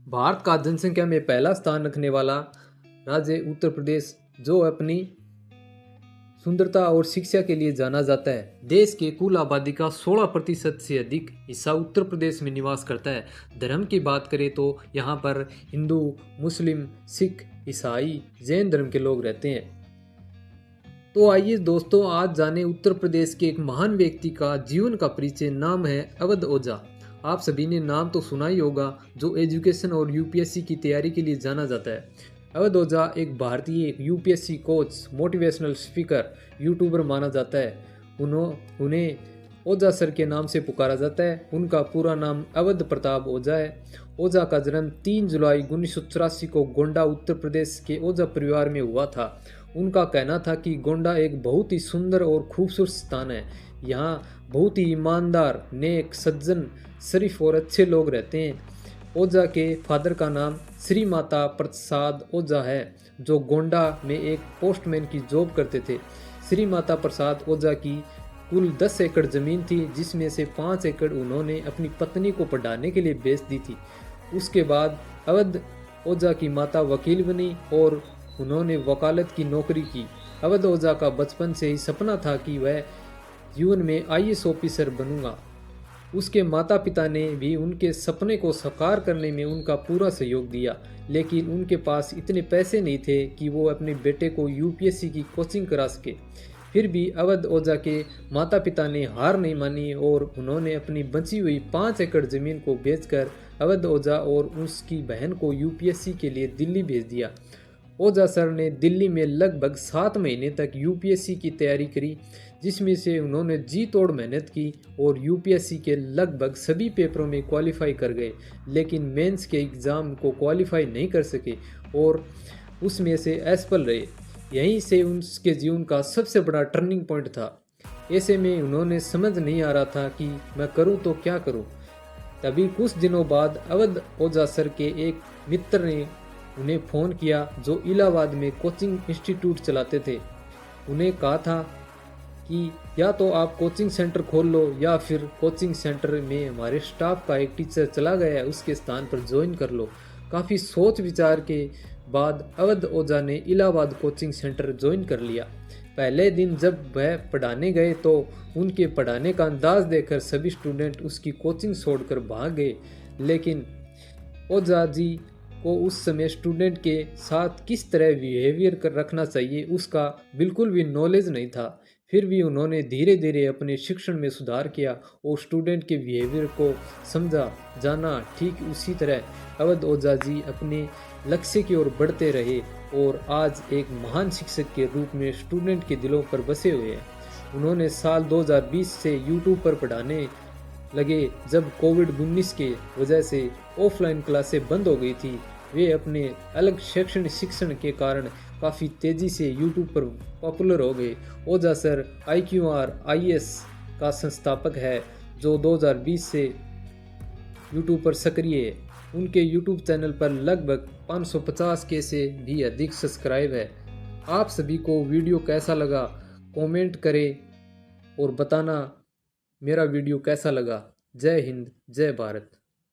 भारत का जनसंख्या में पहला स्थान रखने वाला राज्य उत्तर प्रदेश, जो अपनी सुंदरता और शिक्षा के लिए जाना जाता है। देश के कुल आबादी का 16% से अधिक हिस्सा उत्तर प्रदेश में निवास करता है। धर्म की बात करें तो यहाँ पर हिंदू, मुस्लिम, सिख, ईसाई, जैन धर्म के लोग रहते हैं। तो आइए दोस्तों, आज जाने उत्तर प्रदेश के एक महान व्यक्ति का जीवन का परिचय। नाम है अवध ओझा। आप सभी ने नाम तो सुना ही होगा, जो एजुकेशन और यूपीएससी की तैयारी के लिए जाना जाता है। अवध ओझा एक भारतीय UPSC coach, motivational speaker, YouTuber माना जाता है। उन्हें ओझा सर के नाम से पुकारा जाता है। उनका पूरा नाम अवध प्रताप ओझा है। ओझा का जन्म 3 जुलाई 1984 को गोंडा उत्तर प्रदेश के ओझा परिवार में हुआ था। उनका कहना था कि गोंडा एक बहुत ही सुंदर और खूबसूरत स्थान है। यहाँ बहुत ही ईमानदार, नेक, सज्जन, शरीफ और अच्छे लोग रहते हैं। ओझा के फादर का नाम श्री माता प्रसाद ओझा है, जो गोंडा में एक पोस्टमैन की जॉब करते थे। श्री माता प्रसाद ओझा की कुल 10 एकड़ ज़मीन थी, जिसमें से 5 एकड़ उन्होंने अपनी पत्नी को पढ़ाने के लिए बेच दी थी। उसके बाद अवध ओझा की माता वकील बनी और उन्होंने वकालत की नौकरी की। अवध ओझा का बचपन से ही सपना था कि वह जीवन में आईएएस ऑफिसर बनूंगा। उसके माता पिता ने भी उनके सपने को साकार करने में उनका पूरा सहयोग दिया, लेकिन उनके पास इतने पैसे नहीं थे कि वो अपने बेटे को यूपीएससी की कोचिंग करा सके। फिर भी अवध ओझा के माता पिता ने हार नहीं मानी और उन्होंने अपनी बची हुई 5 एकड़ ज़मीन को बेचकर अवध ओझा और उसकी बहन को यूपीएससी के लिए दिल्ली भेज दिया। ओझा सर ने दिल्ली में लगभग 7 महीने तक यूपीएससी की तैयारी करी, जिसमें से उन्होंने जी तोड़ मेहनत की और यूपीएससी के लगभग सभी पेपरों में क्वालिफाई कर गए, लेकिन मेंस के एग्ज़ाम को क्वालिफाई नहीं कर सके और उसमें से असफल रहे। यहीं से उनके जीवन का सबसे बड़ा टर्निंग पॉइंट था। ऐसे में उन्होंने समझ नहीं आ रहा था कि मैं करूं तो क्या करूं। तभी कुछ दिनों बाद अवध ओझा सर के एक मित्र ने उन्हें फ़ोन किया, जो इलाहाबाद में कोचिंग इंस्टीट्यूट चलाते थे। उन्हें कहा था कि या तो आप कोचिंग सेंटर खोल लो या फिर कोचिंग सेंटर में हमारे स्टाफ का एक टीचर चला गया है, उसके स्थान पर ज्वाइन कर लो। काफ़ी सोच विचार के बाद अवध ओझा ने इलाहाबाद कोचिंग सेंटर ज्वाइन कर लिया। पहले दिन जब वह पढ़ाने गए तो उनके पढ़ाने का अंदाज देखकर सभी स्टूडेंट उसकी कोचिंग छोड़कर भाग गए, लेकिन ओझा जी को उस समय स्टूडेंट के साथ किस तरह बिहेवियर रखना चाहिए उसका बिल्कुल भी नॉलेज नहीं था। फिर भी उन्होंने धीरे धीरे अपने शिक्षण में सुधार किया और स्टूडेंट के बिहेवियर को समझा, जाना। ठीक उसी तरह अवध ओझा जी अपने लक्ष्य की ओर बढ़ते रहे और आज एक महान शिक्षक के रूप में स्टूडेंट के दिलों पर बसे हुए हैं। उन्होंने साल 2020 से यूट्यूब पर पढ़ाने लगे, जब कोविड-19 के वजह से ऑफलाइन क्लासें बंद हो गई थी। वे अपने अलग शैक्षणिक शिक्षण के कारण काफ़ी तेज़ी से यूट्यूब पर पॉपुलर हो गए। ओझा सर IQR IAS का संस्थापक है, जो 2020 से यूट्यूब पर सक्रिय है। उनके यूट्यूब चैनल पर लगभग 550 के से भी अधिक सब्सक्राइब है। आप सभी को वीडियो कैसा लगा कमेंट करें और बताना मेरा वीडियो कैसा लगा। जय हिंद, जय भारत।